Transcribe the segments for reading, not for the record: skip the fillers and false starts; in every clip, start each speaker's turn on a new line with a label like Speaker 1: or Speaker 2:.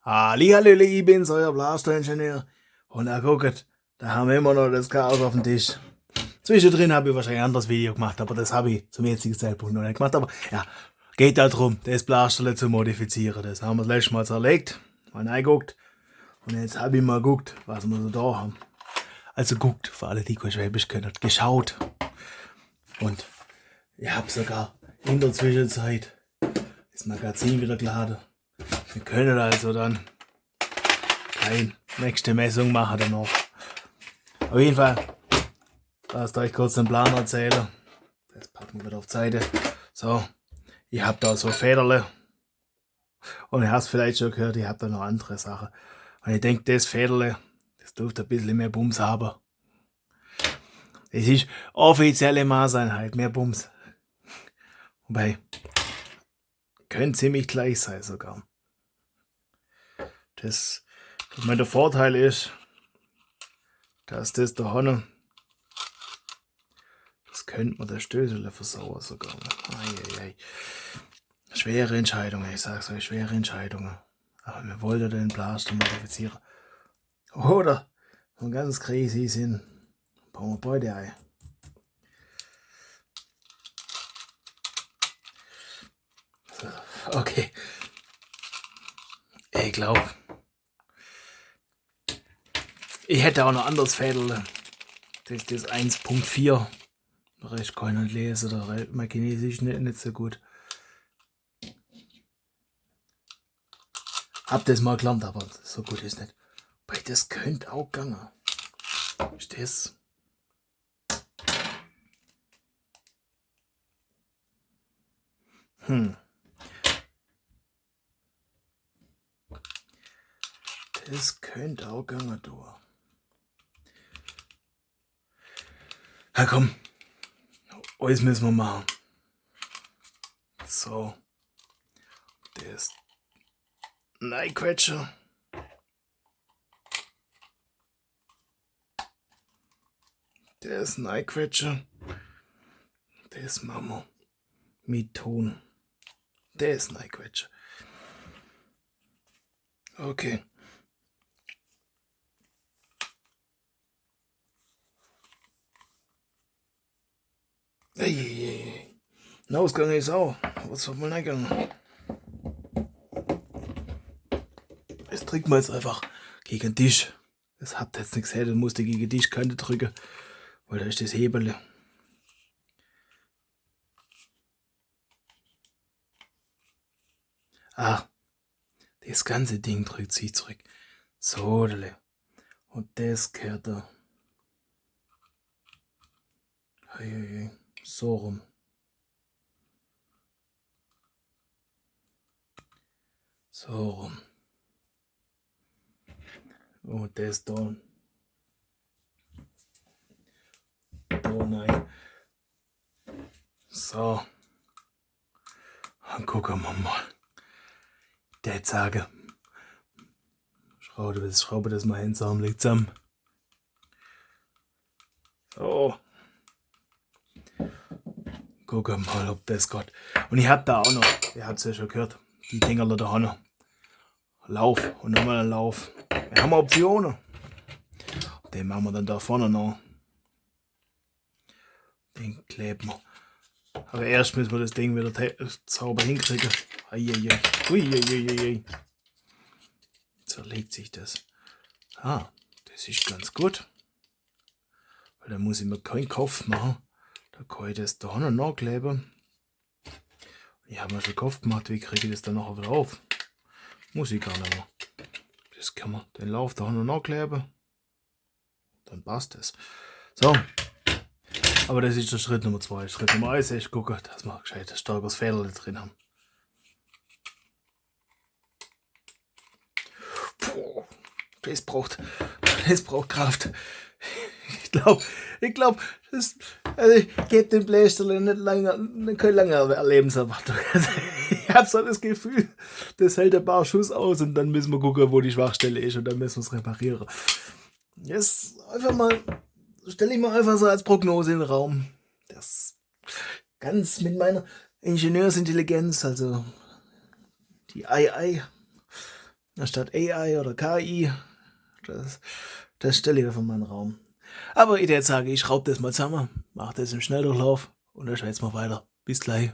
Speaker 1: Hallihallöle, ich bin's, euer Blaster-Ingenieur. Und guckt, da haben wir immer noch das Chaos auf dem Tisch. Zwischendrin habe ich wahrscheinlich ein anderes Video gemacht, aber das habe ich zum jetzigen Zeitpunkt noch nicht gemacht. Aber ja, geht halt darum, das Blasterle zu modifizieren. Das haben wir das letzte Mal zerlegt, mal reingeguckt. Und jetzt habe ich mal geguckt, was wir so da haben. Also guckt, für alle, die kein Schwäbisch können, geschaut. Und ich habe sogar in der Zwischenzeit das Magazin wieder geladen. Wir können also dann eine nächste Messung machen danach. Auf jeden Fall, lasst euch kurz den Plan erzählen. Das packen wir wieder auf die Seite. So, ich habe da so Federle. Und ihr habt es vielleicht schon gehört, ich habe da noch andere Sachen. Und ich denke, das Federle, das dürfte ein bisschen mehr Bums haben. Es ist offizielle Maßeinheit, mehr Bums. Wobei, könnte ziemlich gleich sein sogar. Das, der Vorteil ist, dass das da hinten, das könnte man der Stößel versauern sogar. Eieiei. Schwere Entscheidungen, ich sag's euch, schwere Entscheidungen. Aber wir wollten den Blaster modifizieren. Oder, wenn wir ganz crazy sind, bauen wir beide ein. Okay. Ich glaube, ich hätte auch noch anderes Fädel. Das ist 1.4. Der Rest kann ich nicht lesen, mein Chinesisch nicht so gut. Hab das mal gelernt, aber so gut ist nicht. Weil das könnte auch gehen. Ist das? Das könnte auch gehen, du. Ja komm, alles müssen wir machen. So. Das Neiquetscher. Das Neiquetscher. Das machen wir mit Ton. Das Neiquetscher. Okay. Eieiei. Der Ausgang ist auch. Was soll man eingegangen? Das drückt man jetzt einfach gegen den Tisch. Das habt jetzt nichts her, dann musste gegen die Tischkante drücken. Weil da ist das Hebel. Ah, das ganze Ding drückt sich zurück. So, und das gehört da. So rum. So rum. Und das da. Da nein. So. Dann gucken wir mal. Der sage. Schraube das mal hin, zusammen, legt zusammen. So. Gucken mal, ob das geht. Und ich hab da auch noch, ihr habt es ja schon gehört, die Dinger da hinten. Lauf und nochmal ein Lauf. Wir haben Optionen. Den machen wir dann da vorne noch. Den kleben wir. Aber erst müssen wir das Ding wieder sauber hinkriegen. Eieiei. Uiuiuiui. Zerlegt sich das. Ah, das ist ganz gut. Weil da muss ich mir keinen Kopf machen. Da kann ich das da hinten nachkleben. Ich habe mir schon Kopf gemacht, wie kriege ich das dann nachher wieder auf. Muss ich gar nicht mehr. Das kann man den Lauf da hinten nachkleben. Dann passt es. So. Aber das ist der Schritt Nummer 2. Schritt Nummer 1 ist gucken, dass wir gescheit ein starkes Federle drin haben. Puh, das braucht Kraft. Ich glaube, ich gebe dem Blästerle keine lange Lebenserwartung. Ich habe so das Gefühl, das hält ein paar Schuss aus und dann müssen wir gucken, wo die Schwachstelle ist und dann müssen wir es reparieren. Jetzt einfach mal, stelle ich mal einfach so als Prognose in den Raum. Das ganz mit meiner Ingenieursintelligenz, also die AI. anstatt AI oder KI. Das stelle ich auf meinen Raum. Aber ich würde sagen, ich schraube das mal zusammen, mache das im Schnelldurchlauf und dann schwätzen wir weiter. Bis gleich.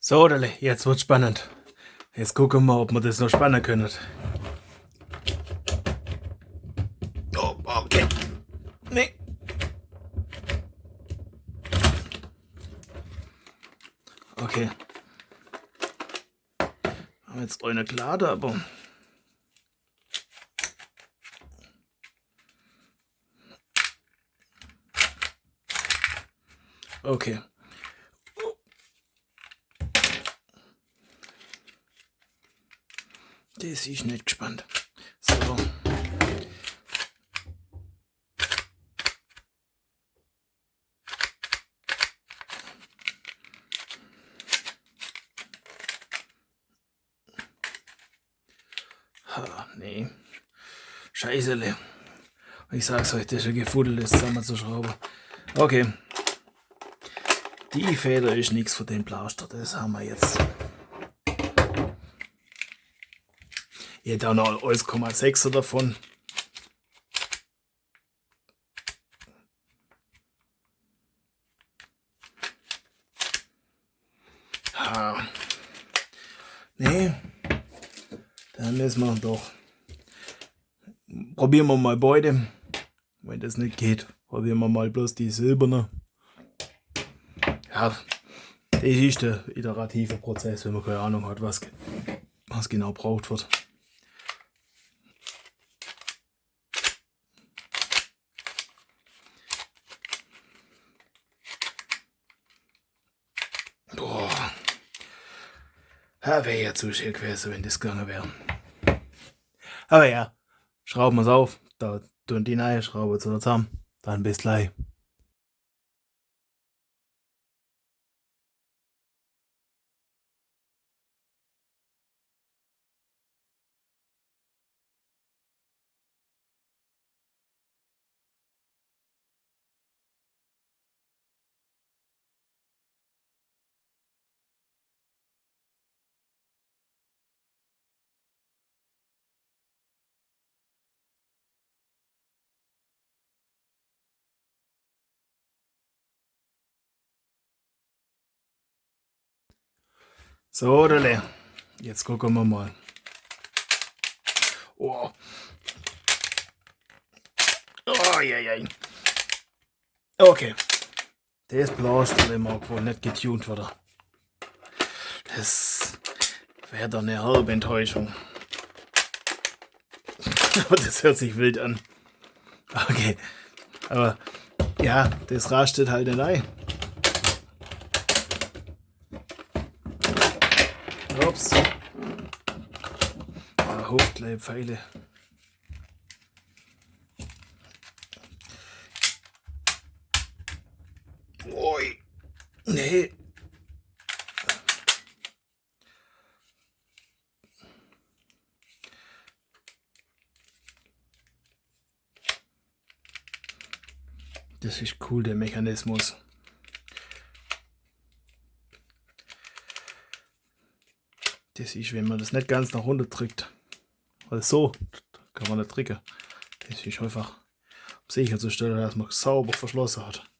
Speaker 1: So, Dale, jetzt wird's spannend. Jetzt gucken wir, ob wir das noch spannen können. Oh, okay. Nee. Okay. Haben jetzt eine Klade, aber. Okay. Das ist nicht gespannt. So. Nee. Scheißele. Ich sag's euch, das ist ein Gefuddel, das zusammenzuschrauben. Okay. Die Feder ist nichts für den Blaster, das haben wir jetzt. Ich hätte auch noch 1,6er davon. Nee. Dann müssen wir doch. Probieren wir mal beide. Wenn das nicht geht, probieren wir mal bloß die silberne. Ja, das ist der iterative Prozess, wenn man keine Ahnung hat, was genau braucht wird. Boah. Ja, wäre ja zu schön gewesen, wenn das gegangen wäre. Aber ja, schrauben wir es auf. Da tun die neue Schraube zusammen. Dann bis gleich. So, Dale. Jetzt gucken wir mal. Oh. Oh, je. Okay. Das Blaster mag wohl nicht getuned wird. Das wäre doch eine halbe Enttäuschung. Aber das hört sich wild an. Okay. Aber ja, das rastet halt nicht ein. Ups. Hofkleibpfeile. Ui. Nee. Das ist cool, der Mechanismus. Das ist, wenn man das nicht ganz nach unten drückt. Also so kann man nicht drücken. Das ist einfach, um sicherzustellen, dass man sauber verschlossen hat.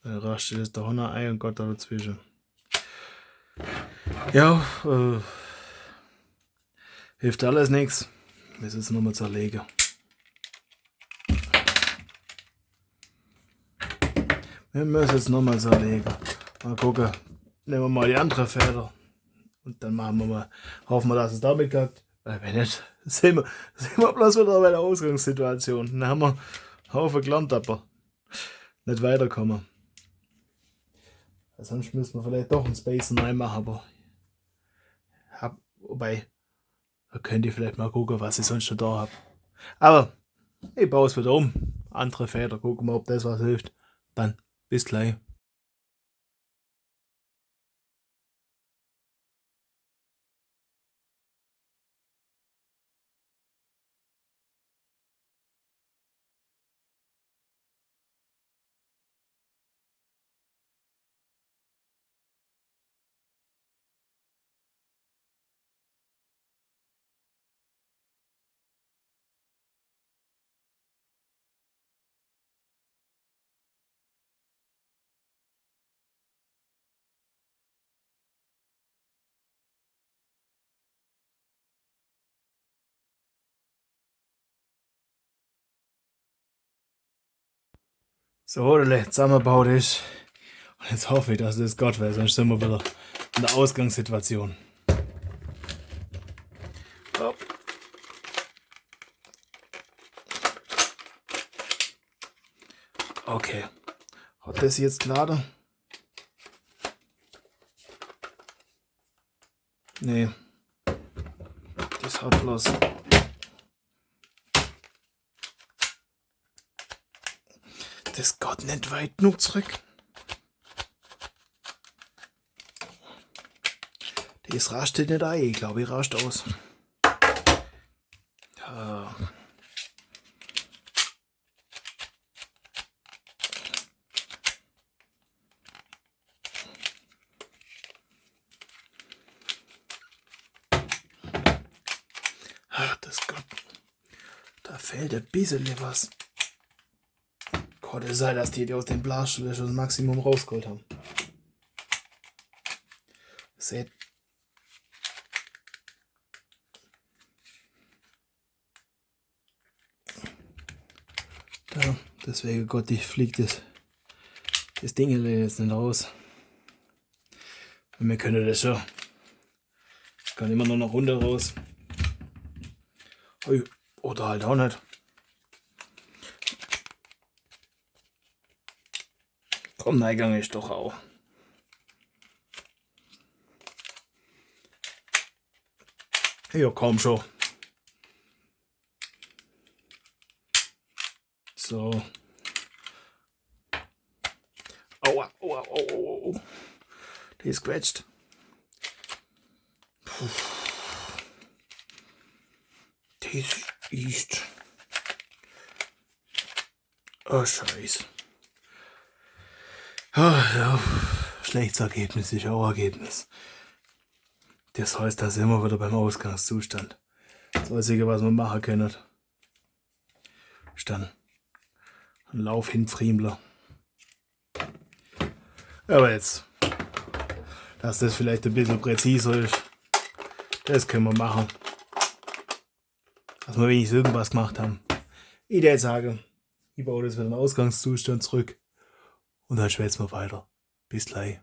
Speaker 1: Dann rastet es da Honor ein und Gott da dazwischen. Ja, hilft alles nichts. Wir müssen es nochmal zerlegen. Wir müssen es nochmal zerlegen. Mal gucken. Nehmen wir mal die andere Feder. Und dann machen wir mal, hoffen wir, dass es damit klappt. Weil wenn nicht, sehen wir bloß wieder bei der Ausgangssituation. Dann haben wir einen Haufen gelernt, aber nicht weiterkommen. Sonst müssen wir vielleicht doch einen Space neu machen, aber wobei Da könnt ihr vielleicht mal gucken, was ich sonst noch da habe. Aber ich baue es wieder um. Andere Feder, gucken wir, ob das was hilft. Dann bis gleich. So, der zusammengebaut ist. Und jetzt hoffe ich, dass das Gott wäre, sonst sind wir wieder in der Ausgangssituation. Hopp. Okay. Hat das jetzt geladen? Nee. Das hat bloß. Das geht nicht weit genug zurück. Das rastet nicht ein, ich glaube, ich rascht aus. Ja. Ach, das Gott. Da fällt ein bisschen was. Kann es sein, dass die aus dem Blasen schon das Maximum rausgeholt haben. Seht. Da, deswegen Gott, ich fliegt das Ding jetzt nicht raus. Und wir können das schon. Ich kann immer noch eine Runde raus. Oder halt auch nicht. Komm, Eingang ist doch auch. Ja, komm schon. So. Aua, aua, aua, aua. Die ist quetscht. Das ist. Oh, Scheiße. Oh, ja. Schlechtes Ergebnis ist auch Ergebnis. Das heißt, da sind wir wieder beim Ausgangszustand. Das Einzige, was wir machen können, ist dann ein Lauf hin Friemler. Aber jetzt, dass das vielleicht ein bisschen präziser ist, das können wir machen. Dass wir wenigstens irgendwas gemacht haben. Ich würde sagen, ich baue das wieder in den Ausgangszustand zurück und dann schwätzen wir weiter. Bis gleich.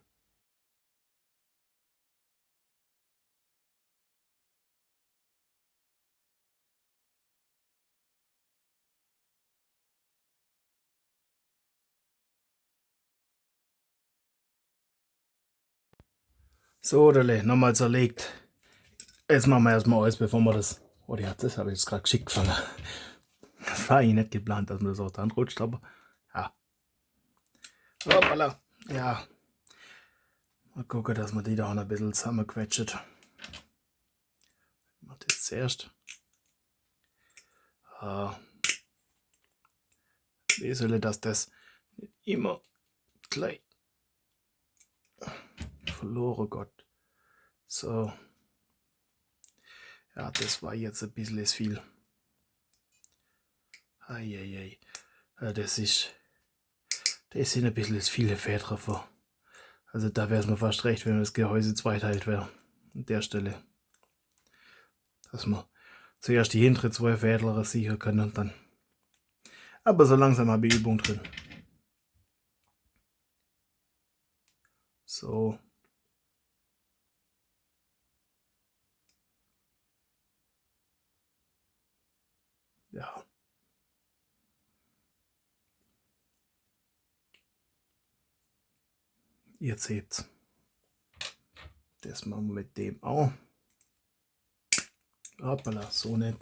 Speaker 1: So, Dele, nochmal zerlegt. Jetzt machen wir erstmal alles, bevor wir das. Oh, ja, das habe ich jetzt gerade geschickt gefangen. Das war eigentlich nicht geplant, dass man das auch dran rutscht, aber ja. Hoppala. Ja. Mal gucken, dass man die da auch noch ein bisschen zusammenquetscht. Ich mache das zuerst. Wie soll dass das nicht immer gleich verloren Gott. So. Ja, das war jetzt ein bisschen viel. Eieiei. Ja, das sind ein bisschen viele Federn vor. Also da wäre es mir fast recht, wenn das Gehäuse zweiteilt wäre. An der Stelle. Dass wir zuerst die hinteren zwei Fädler sichern können und dann. Aber so langsam habe ich Übung drin. So. Ja. Ihr seht's. Das machen wir mit dem auch. Hoppala, so nicht.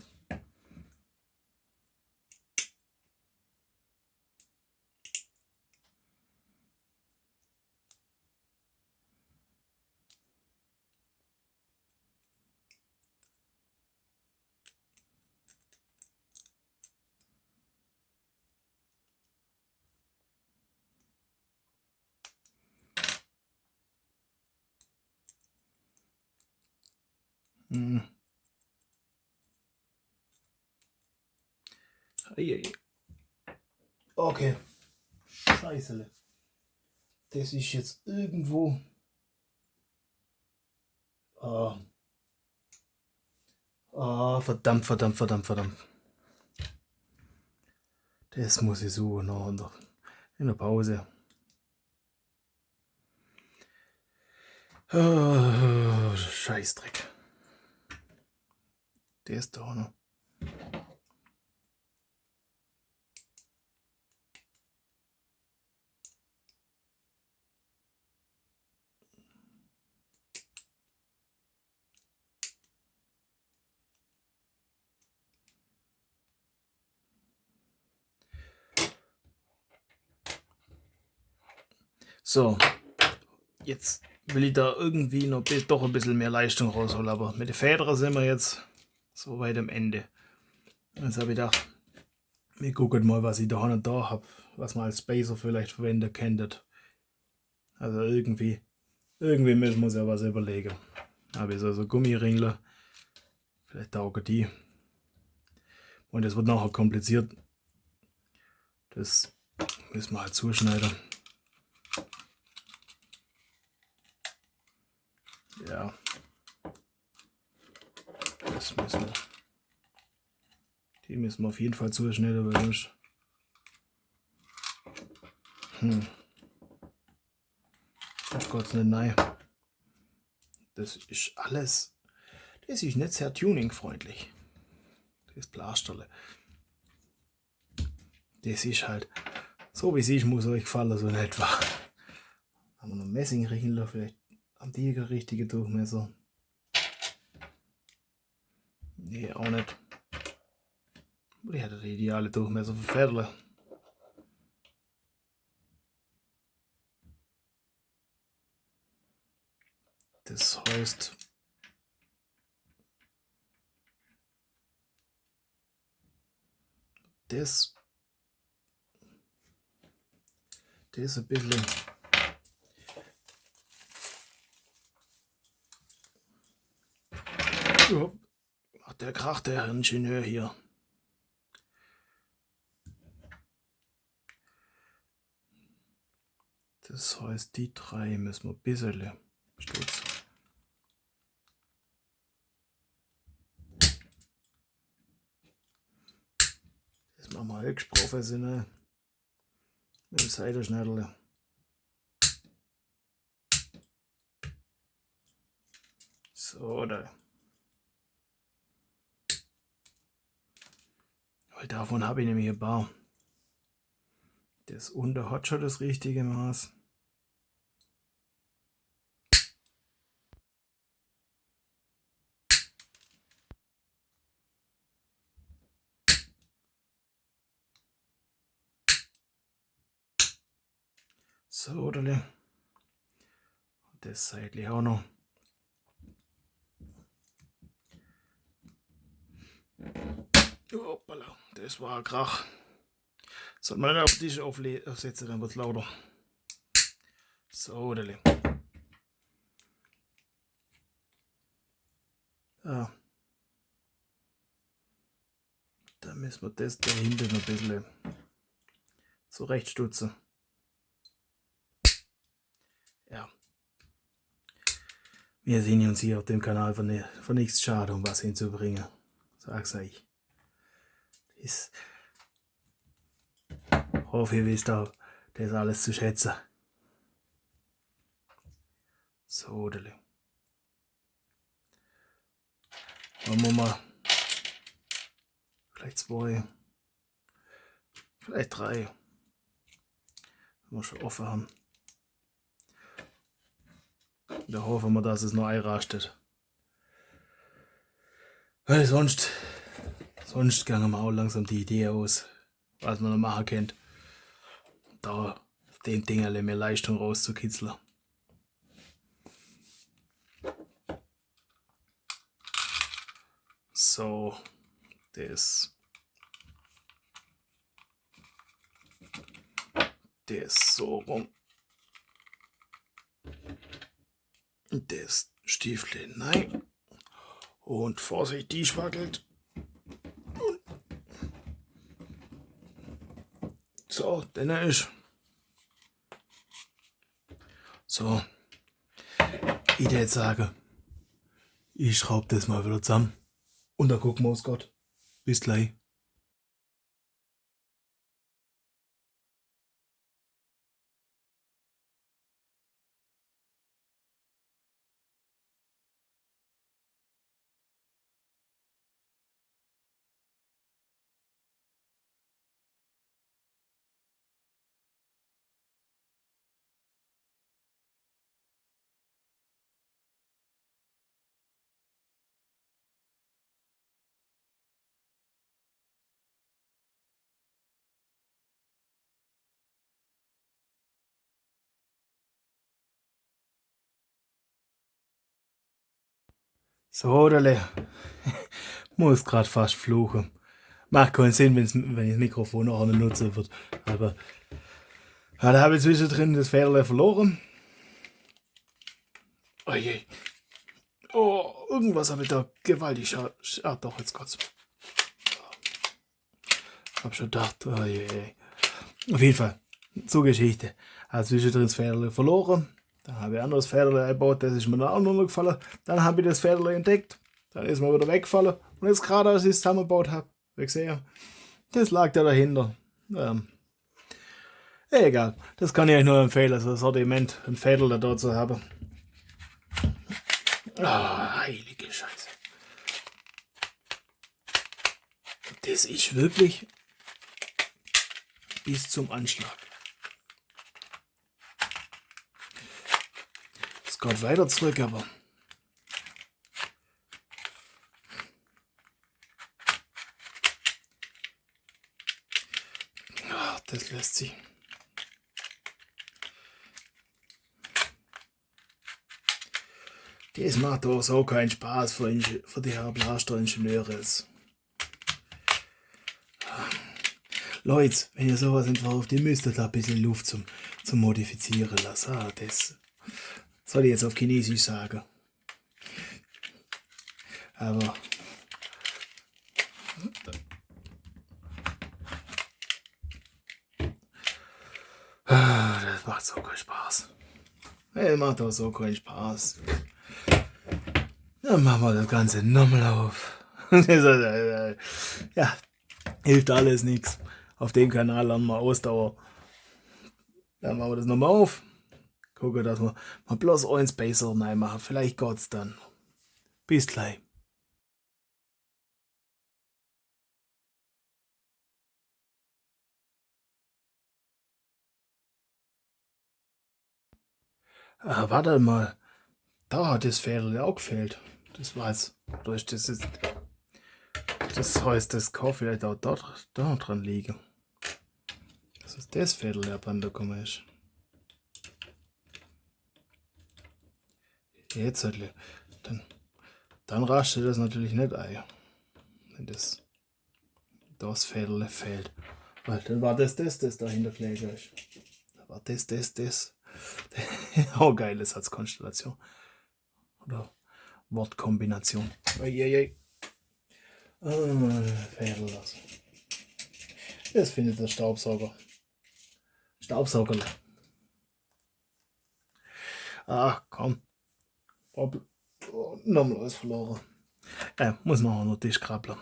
Speaker 1: Hm. Okay. Scheiße. Das ist jetzt irgendwo. Verdammt, verdammt, verdammt, verdammt. Das muss ich suchen noch in der Pause. Scheißdreck. Der ist da noch. So, jetzt will ich da irgendwie noch doch ein bisschen mehr Leistung rausholen, aber mit den Federn sind wir jetzt so weit am Ende. Jetzt habe ich gedacht, wir gucken mal, was ich da und da habe, was man als Spacer vielleicht verwenden könnte. Also irgendwie müssen wir uns ja was überlegen. Habe ich so Gummiringler, vielleicht taugen die. Und es wird nachher kompliziert. Das müssen wir halt zuschneiden. Ja. Das müssen wir. Die müssen wir auf jeden Fall zuschneiden, weil sonst. Das geht's nicht rein. Das ist alles. Das ist nicht sehr tuningfreundlich. Das Blasterle. Das ist halt. So wie es ist, muss euch gefallen, so in etwa. Haben wir noch Messingringler, vielleicht haben die richtige Durchmesser. Nee, auch nicht. Die hat der ideale Durchmesser für Federle. Das heißt, das ein bisschen. Ach, der kracht, der Ingenieur hier. Das heißt, die drei müssen wir ein bisschen stutzen. Das machen wir höchst professionell. Mit dem Seitenschneiderle. So, da. Weil davon habe ich nämlich ein paar. Das unter hat schon das richtige Maß. So, oder? Das seitlich auch noch. Hoppala, das war ein Krach. Sollte man nicht auf den Tisch aufsetzen, dann wird es lauter. So, oder? Ja. Da müssen wir das da hinten ein bisschen zurechtstutzen. Ja. Wir sehen uns hier auf dem Kanal von nichts schade, um was hinzubringen. Sag's euch. Ich hoffe, ihr wisst auch, das alles zu schätzen. So, Dele. Machen wir mal vielleicht 2, vielleicht 3, wenn wir schon offen haben. Da hoffen wir, dass es noch einrastet. Weil sonst gehen wir auch langsam die Idee aus, was man noch machen könnte. Da den Ding alle mehr Leistung rauszukitzeln. So, das so rum. Das Stiefel nein. Und Vorsicht, die schwackelt. So, dann ist. So. Ich würde jetzt sagen, ich schraube das mal wieder zusammen. Und dann gucken wir uns Gott. Bis gleich. So, Dale. Muss gerade fast fluchen. Macht keinen Sinn, wenn ich das Mikrofon auch nicht nutzen wird. Aber ja, da habe ich zwischendrin das Pferd verloren. Oh je. Oh, irgendwas habe ich da gewaltig. Ah, doch, jetzt kurz. Hab schon gedacht, oh je. Auf jeden Fall, zur Geschichte. Habe zwischendrin das Pferd verloren. Dann habe ich ein anderes Pferd eingebaut, das ist mir dann auch noch gefallen. Dann habe ich das Pferd entdeckt. Dann ist mir wieder weggefallen. Und jetzt gerade, als ich es zusammengebaut habe, wie gesehen, das lag da dahinter. Egal, das kann ich euch nur empfehlen, so ein Sortiment, ein Fädel da dort zu haben. Heilige Scheiße. Das ist wirklich bis zum Anschlag. Es geht weiter zurück, aber das lässt sich. Das macht auch so keinen Spaß für die Blaster-Ingenieure. Leute, wenn ihr sowas entworft, ihr müsstet da ein bisschen Luft zum Modifizieren lassen. Das soll ich jetzt auf Chinesisch sagen. Aber das macht so keinen Spaß. Das macht auch so keinen Spaß. Dann machen wir das Ganze nochmal auf. Ja, hilft alles nichts. Auf dem Kanal lernen wir Ausdauer. Dann machen wir das nochmal auf. Gucken, dass wir mal bloß einen Spacer reinmachen. Vielleicht geht's dann. Bis gleich. Warte mal. Da hat das Fädel auch gefehlt. Das war jetzt. Durch das ist. Das heißt, das kann vielleicht auch da dran liegen. Dass es das Fädel der Bande gekommen ist. Jetzt halt. Dann rastet das natürlich nicht ein. Wenn das Fädel fehlt. Weil dann war das dahinter gelegen ist. Da war das. Oh, geile Satzkonstellation. Oder Wortkombination. Fädel lassen. Das findet der Staubsauger. Staubsaugerle. Ach komm. Nochmal alles verloren. Muss noch einen Tisch krabbeln.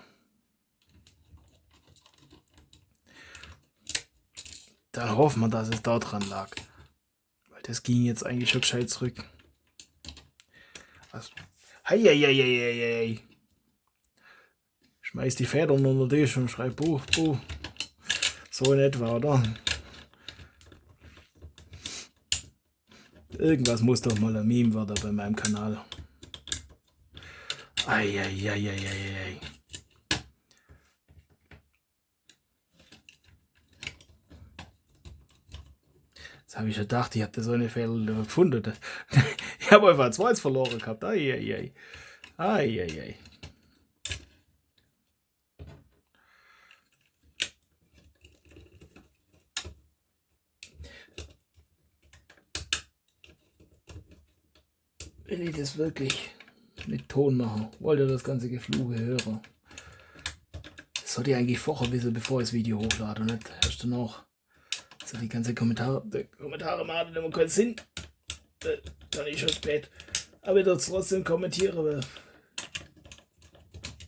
Speaker 1: Dann hoffen wir, dass es da dran lag. Weil das ging jetzt eigentlich schon gescheit zurück. Also, hei. Schmeiß die Federn unter den Tisch und schreib Buch. So in etwa, oder? Irgendwas muss doch mal ein Meme werden bei meinem Kanal. Eieieiei. Jetzt habe ich gedacht, ich habe so eine Fälle gefunden. Ich habe einfach 2 verloren gehabt. Eieiei. Eieiei. Will ich das wirklich mit Ton machen? Wollt ihr das ganze Gefluche hören? Das sollte ich eigentlich vorher wissen, bevor ich das Video hochlade. Und nicht erst danach. Also die ganzen Kommentare machen immer keinen Sinn. Dann ist schon spät. Aber ich darf trotzdem kommentieren, weil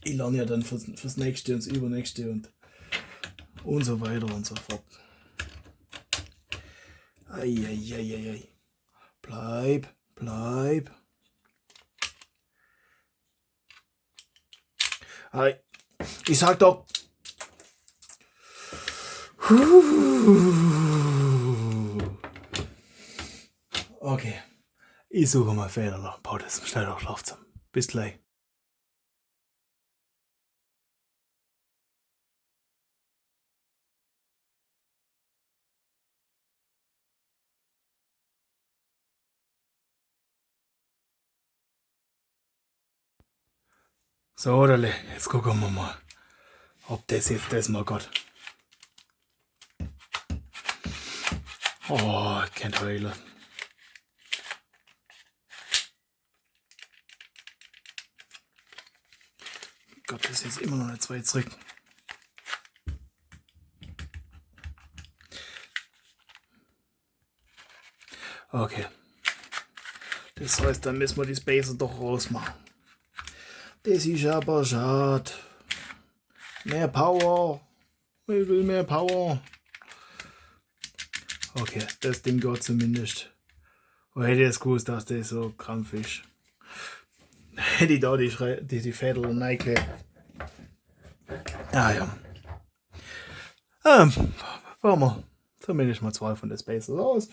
Speaker 1: ich lerne ja dann fürs nächste und das übernächste und so weiter und so fort. Eieieiei. Bleib. Ich sag doch. Okay. Ich suche mal Federler. Bau das schnell auf Schlafzimmer. Bis gleich. So, Oderle, jetzt gucken wir mal, ob das jetzt das mal geht. Oh, ich kann heulen. Gott, das ist jetzt immer noch nicht 2 zurück. Okay. Das heißt, dann müssen wir die Spacer doch rausmachen. Das ist aber schade. Mehr Power. Ich will mehr Power. Okay, das Ding geht zumindest. Und hätte ich jetzt gewusst, dass das so krampf ist. Hätte ich da die Fädel reingeklebt. Ja. Machen wir zumindest mal 2 von den Spacers aus.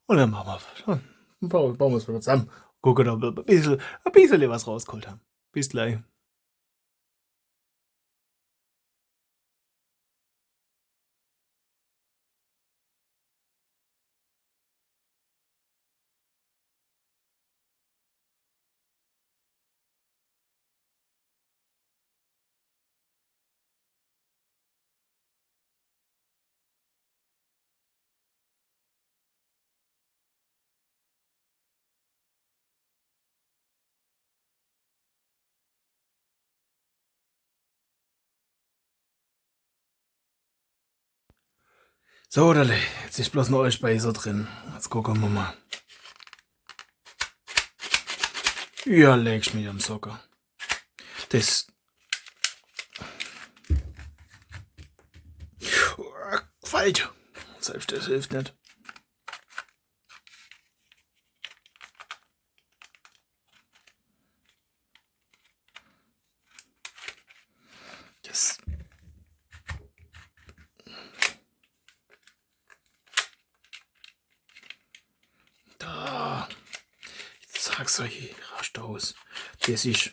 Speaker 1: Und dann machen wir bauen wir es wieder zusammen. Gucken, ob wir ein bisschen was rausgeholt haben. Bis gleich. So, Oderle, jetzt ist bloß noch ein Speiser drin. Jetzt gucken wir mal. Ja, legst mich am Socker. Das. Falsch. Selbst das hilft nicht. Das. Da. Jetzt sag's euch, rasch aus. Das ist.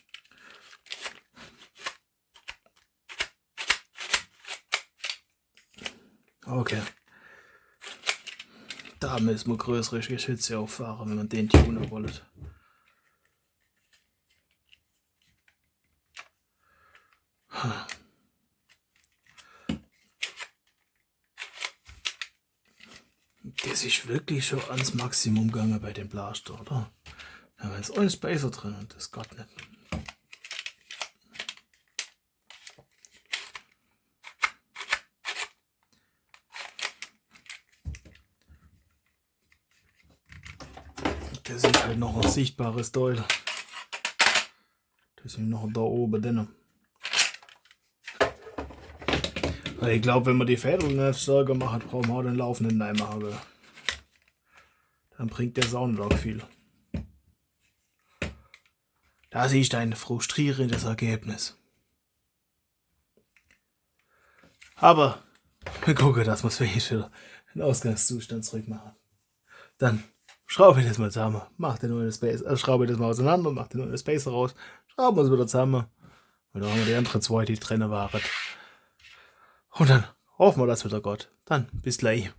Speaker 1: Okay. Da müssen wir größere Geschütze auffahren, wenn man den tunen wollen. Das ist wirklich schon ans Maximum gegangen bei dem Blaster, oder? Da haben wir jetzt einen Spacer drin und das geht nicht. Das ist halt noch ein sichtbares Teil. Das ist noch da oben drin. Weil ich glaube, wenn man die Fädel nicht stärker macht, brauchen wir auch den laufenden Nein machen. Dann bringt der Sound auch viel. Das ist ein frustrierendes Ergebnis. Aber wir gucken, dass wir es wieder in den Ausgangszustand zurückmachen. Dann schraube ich das mal zusammen, mach den neuen Space, schraube das mal auseinander, mach den neuen Spacer raus, schrauben wir es wieder zusammen. Und dann haben wir die anderen zwei, die drin waren. Und dann hoffen wir, dass wieder Gott. Dann bis gleich.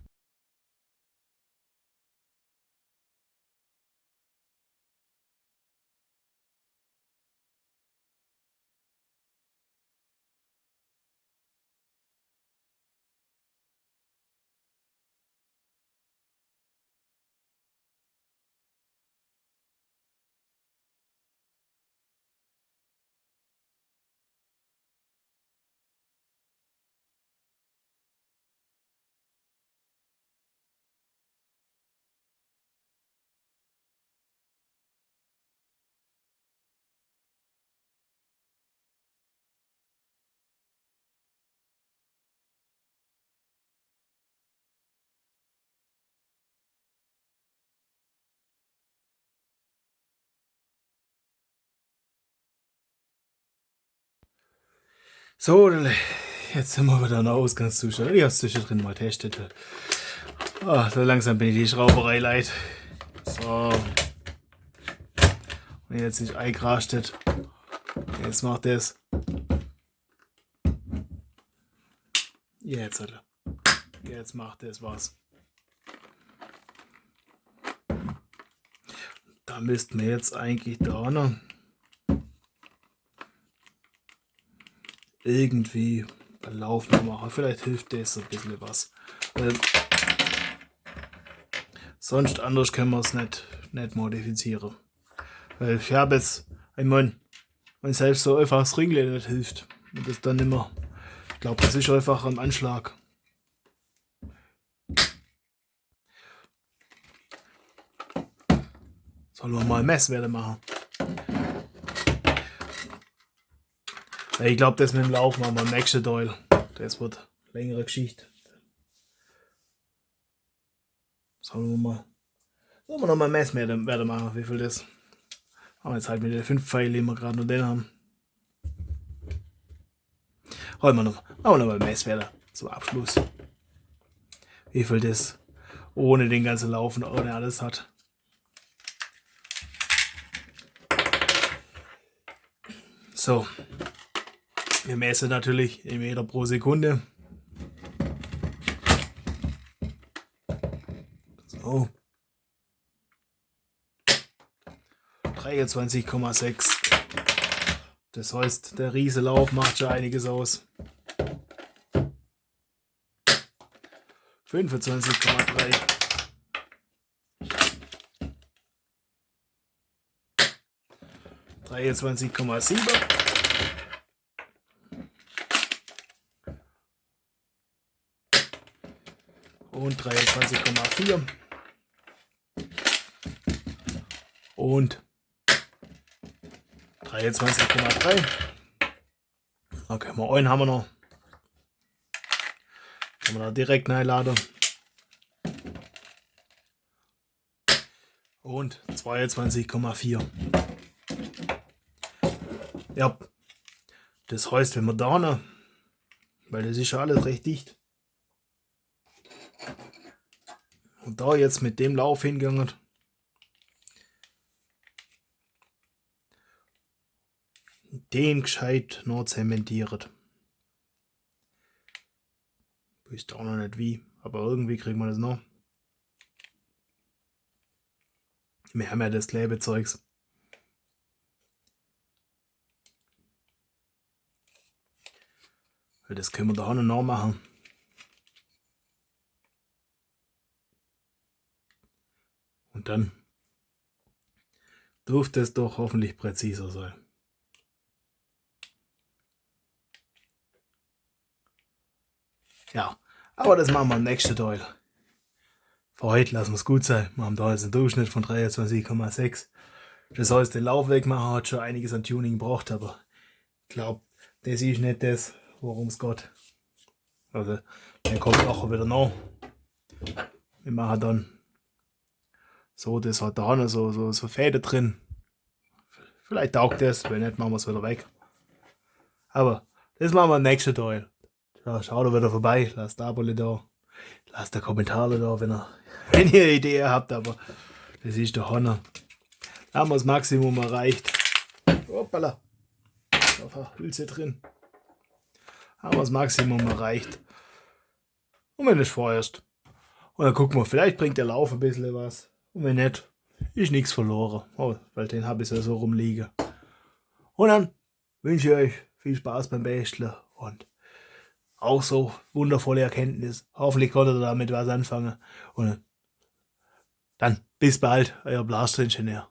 Speaker 1: So, jetzt sind wir wieder in der Ausgangszustand. Ich habe es zwischendrin mal getestet. So langsam bin ich die Schrauberei leid. So. Und jetzt ist eingerastet. Jetzt macht es. Jetzt macht es was. Da müssten wir jetzt eigentlich da noch irgendwie einen Lauf noch machen. Vielleicht hilft das ein bisschen was. Sonst anders können wir es nicht modifizieren. Weil ich habe jetzt, ich meine, wenn selbst so einfach das Ringle nicht hilft. Und das dann immer. Ich glaube, das ist einfach am Anschlag. Sollen wir mal Messwerte machen? Ich glaube, das mit dem Lauf machen wir am nächsten Teil. Das wird eine längere Geschichte. Sollen wir noch mal Messwerte machen, wie viel das? Aber jetzt halt mit den 5 Pfeilen, die wir gerade noch den haben. Machen wir noch mal Messwerte zum Abschluss. Wie viel das ohne den ganzen Laufen, ohne alles hat. So. Wir messen natürlich in Meter pro Sekunde. So. 23,6. Das heißt, der Rieselauf macht schon einiges aus. 25,3. 23,7. Und 23,4. Und 23,3. Okay, mal einen haben wir noch. Kann man da direkt reinladen. Und 22,4. Ja, das heißt, wenn wir da noch, weil das ist ja alles recht dicht, und da jetzt mit dem Lauf hingegangen, den gescheit noch zementiert. Ich wüsste auch noch nicht wie, aber irgendwie kriegen wir das noch. Wir haben ja das Klebezeugs. Das können wir da auch noch machen. Und dann dürfte es doch hoffentlich präziser sein. Ja, aber das machen wir im nächsten Teil. Für heute lassen wir es gut sein. Wir haben da jetzt einen Durchschnitt von 23,6. Das heißt, den Laufweg machen hat schon einiges an Tuning gebraucht, aber ich glaube, das ist nicht das, worum es geht. Also, dann kommt nachher wieder noch. Wir machen dann so, das hat da noch so Fäden drin. Vielleicht taugt das, wenn nicht, machen wir es wieder weg. Aber das machen wir im nächsten Teil. Ja, schaut da wieder vorbei, lasst ein Abo da, lasst einen Kommentar da, wenn ihr eine Idee habt, aber das ist der Honor. Da haben wir das Maximum erreicht. Hoppala. auf der Hülse drin. Haben wir das Maximum erreicht. Und wenn es vorerst. Und dann gucken wir, vielleicht bringt der Lauf ein bisschen was. Und wenn nicht, ist nichts verloren. Oh, weil den habe ich ja so rumliegen. Und dann wünsche ich euch viel Spaß beim Basteln und auch so wundervolle Erkenntnis. Hoffentlich konntet ihr damit was anfangen. Und dann bis bald, euer Blaster-Ingenieur.